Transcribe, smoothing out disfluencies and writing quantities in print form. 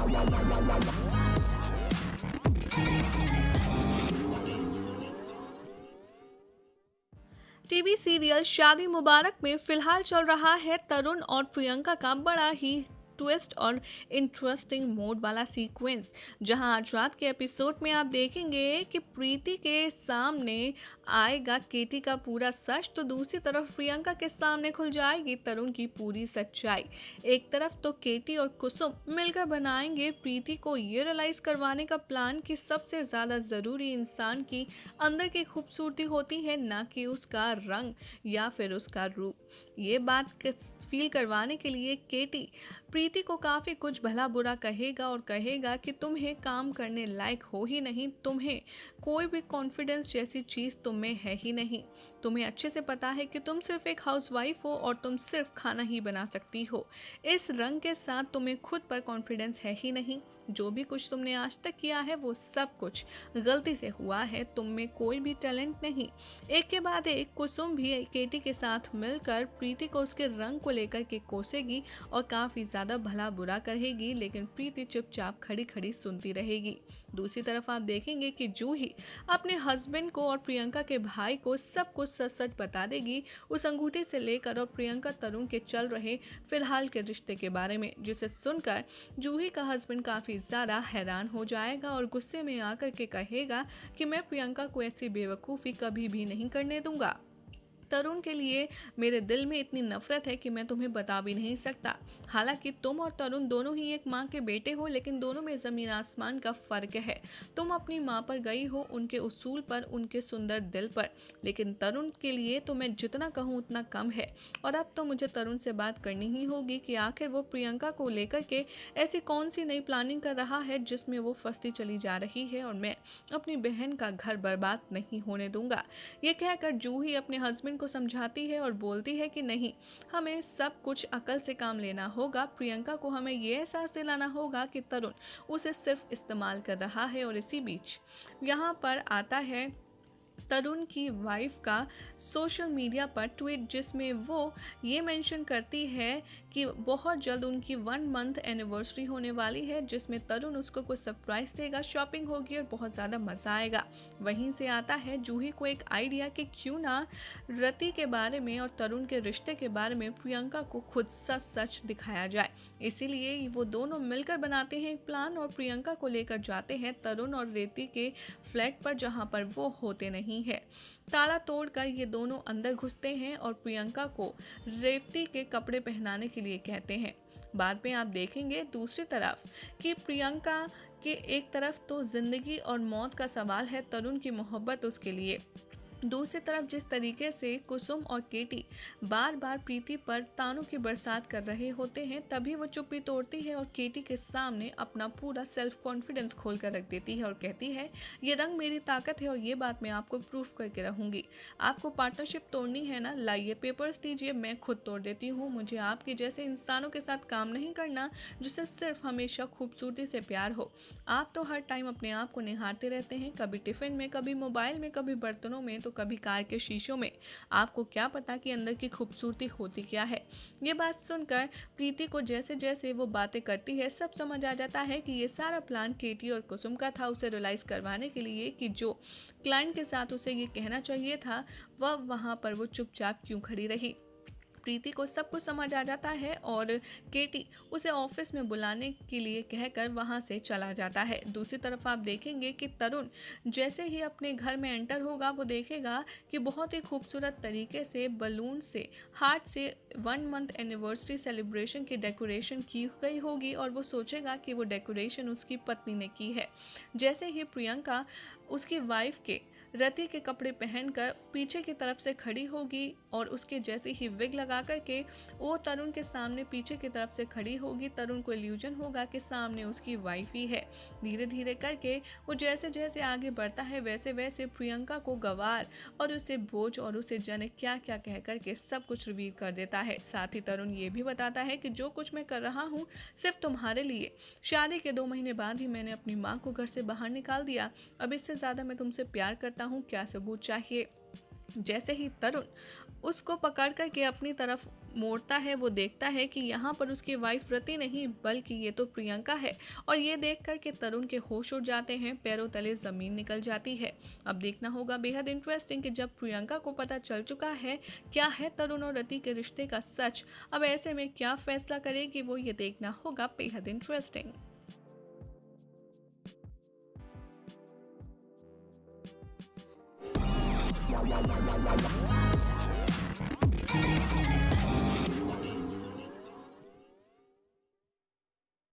TV serial शादी मुबारक में फिलहाल चल रहा है तरुण और प्रियंका का बड़ा ही ट्विस्ट और इंटरेस्टिंग मोड वाला सीक्वेंस, जहां आज रात के एपिसोड में आप देखेंगे कि प्रीति के सामने आएगा केटी का पूरा सच, तो दूसरी तरफ प्रियंका के सामने खुल जाएगी तरुण की पूरी सच्चाई। एक तरफ तो केटी और कुसुम मिलकर बनाएंगे प्रीति को ये रियलाइज करवाने का प्लान कि सबसे ज्यादा जरूरी इंसान की अंदर की खूबसूरती होती है, ना कि उसका रंग या फिर उसका रूप। ये बात फील करवाने के लिए केटी प्रीति को काफी कुछ भला बुरा कहेगा और कहेगा कि तुम्हें काम करने लायक हो ही नहीं, तुम्हें कोई भी कॉन्फिडेंस जैसी चीज तुम में है ही नहीं। तुम्हें अच्छे से पता है कि तुम सिर्फ एक हाउसवाइफ हो और तुम सिर्फ खाना ही बना सकती हो। इस रंग के साथ तुम्हें खुद पर कॉन्फिडेंस है ही नहीं। जो भी कुछ तुमने आज तक किया है वो सब कुछ गलती से हुआ है, तुम में कोई भी टैलेंट नहीं। एक के बाद एक कुसुम भी केटी के साथ मिलकर प्रीति को उसके रंग को लेकर के कोसेगी और काफी ज्यादा भला बुरा कहेगी, लेकिन प्रीति चुपचाप खड़ी खड़ी सुनती रहेगी। दूसरी तरफ आप देखेंगे कि जूही अपने हस्बैंड को और प्रियंका के भाई को सब कुछ सच सच बता देगी, उस अंगूठे से लेकर और प्रियंका तरुण के चल रहे फिलहाल के रिश्ते के बारे में, जिसे सुनकर जूही का हस्बैंड काफी ज्यादा हैरान हो जाएगा और गुस्से में आकर के कहेगा कि मैं प्रियंका को ऐसी बेवकूफ़ी कभी भी नहीं करने दूंगा। तरुण के लिए मेरे दिल में इतनी नफरत है कि मैं तुम्हें बता भी नहीं सकता। हालांकि तुम और तरुण दोनों ही एक माँ के बेटे हो, लेकिन दोनों में ज़मीन आसमान का फ़र्क है। तुम अपनी माँ पर गई हो, उनके उसूल पर, उनके सुंदर दिल पर, लेकिन तरुण के लिए तो मैं जितना कहूँ उतना कम है। और अब तो मुझे तरुण से बात करनी ही होगी कि आखिर वो प्रियंका को लेकर के ऐसी कौन सी नई प्लानिंग कर रहा है जिसमें वो फंसती चली जा रही है, और मैं अपनी बहन का घर बर्बाद नहीं होने दूंगा। ये कहकर जूही अपने हस्बैंड को समझाती है और बोलती है कि नहीं, हमें सब कुछ अकल से काम लेना होगा। प्रियंका को हमें ये एहसास दिलाना होगा कि तरुण उसे सिर्फ इस्तेमाल कर रहा है। और इसी बीच यहाँ पर आता है तरुण की वाइफ का सोशल मीडिया पर ट्वीट, जिसमें वो ये मेंशन करती है कि बहुत जल्द उनकी 1 मंथ एनिवर्सरी होने वाली है, जिसमें तरुण उसको कुछ सरप्राइज देगा, शॉपिंग होगी और बहुत ज़्यादा मज़ा आएगा। वहीं से आता है जूही को एक आइडिया कि क्यों ना रति के बारे में और तरुण के रिश्ते के बारे में प्रियंका को खुद सच सच दिखाया जाए। इसीलिए वो दोनों मिलकर बनाते हैं एक प्लान और प्रियंका को लेकर जाते हैं तरुण और रेती के फ्लैट पर, जहाँ पर वो होते नहीं है। ताला तोड़कर ये दोनों अंदर घुसते हैं और प्रियंका को रेवती के कपड़े पहनाने के लिए कहते हैं। बाद में आप देखेंगे दूसरी तरफ कि प्रियंका के एक तरफ तो जिंदगी और मौत का सवाल है, तरुण की मोहब्बत उसके लिए। दूसरी तरफ जिस तरीके से कुसुम और केटी बार बार प्रीति पर तानों की बरसात कर रहे होते हैं, तभी वो चुप्पी तोड़ती है और केटी के सामने अपना पूरा सेल्फ कॉन्फिडेंस खोल कर रख देती है और कहती है, ये रंग मेरी ताकत है और ये बात मैं आपको प्रूफ करके रहूंगी। आपको पार्टनरशिप तोड़नी है ना, लाइए पेपर्स दीजिए, मैं खुद तोड़ देती हूँ। मुझे आपके जैसे इंसानों के साथ काम नहीं करना जिससे सिर्फ हमेशा खूबसूरती से प्यार हो। आप तो हर टाइम अपने आप को निहारते रहते हैं, कभी टिफिन में, कभी मोबाइल में, कभी बर्तनों में, तो कभी कार के शीशों में। आपको क्या पता कि अंदर की खूबसूरती होती क्या है। ये बात सुनकर प्रीति को जैसे जैसे वो बातें करती है, सब समझ आ जाता है कि ये सारा प्लान केटी और कुसुम का था, उसे रियलाइज करवाने के लिए कि जो क्लाइंट के साथ उसे ये कहना चाहिए था, वह वहाँ पर वो चुपचाप क्यों खड़ी रही। प्रीति को सब कुछ समझ आ जाता है और केटी उसे ऑफिस में बुलाने के लिए कहकर वहां से चला जाता है। दूसरी तरफ आप देखेंगे कि तरुण जैसे ही अपने घर में एंटर होगा, वो देखेगा कि बहुत ही खूबसूरत तरीके से बलून से, हार्ट से 1 मंथ एनिवर्सरी सेलिब्रेशन की डेकोरेशन की गई होगी और वो सोचेगा कि वो डेकोरेशन उसकी पत्नी ने की है। जैसे ही प्रियंका उसकी वाइफ के रति के कपड़े पहनकर पीछे की तरफ से खड़ी होगी और उसके जैसे ही विग लगा करके वो तरुण के सामने पीछे की तरफ से खड़ी होगी, तरुण को इल्यूजन होगा कि सामने उसकी वाइफ ही है। धीरे धीरे करके वो जैसे जैसे आगे बढ़ता है, वैसे वैसे प्रियंका को गवार और उसे बोझ और उसे जाने क्या क्या कह करके सब कुछ रिवील कर देता है। साथ ही तरुण ये भी बताता है कि जो कुछ मैं कर रहा हूँ सिर्फ तुम्हारे लिए। शादी के 2 महीने बाद ही मैंने अपनी माँ को घर से बाहर निकाल दिया। अब इससे ज़्यादा मैं तुमसे प्यार करता हूँ, क्या सबूत चाहिए। जैसे ही तरुण उसको पकड़ कर के अपनी तरफ मोड़ता है, वो देखता है कि यहाँ पर उसकी वाइफ रति नहीं बल्कि ये तो प्रियंका है। और ये देख कर के तरुण के होश उड़ जाते हैं, पैरों तले ज़मीन निकल जाती है। अब देखना होगा बेहद इंटरेस्टिंग कि जब प्रियंका को पता चल चुका है क्या है तरुण और रति के रिश्ते का सच, अब ऐसे में क्या फैसला करेगी वो, ये देखना होगा बेहद इंटरेस्टिंग।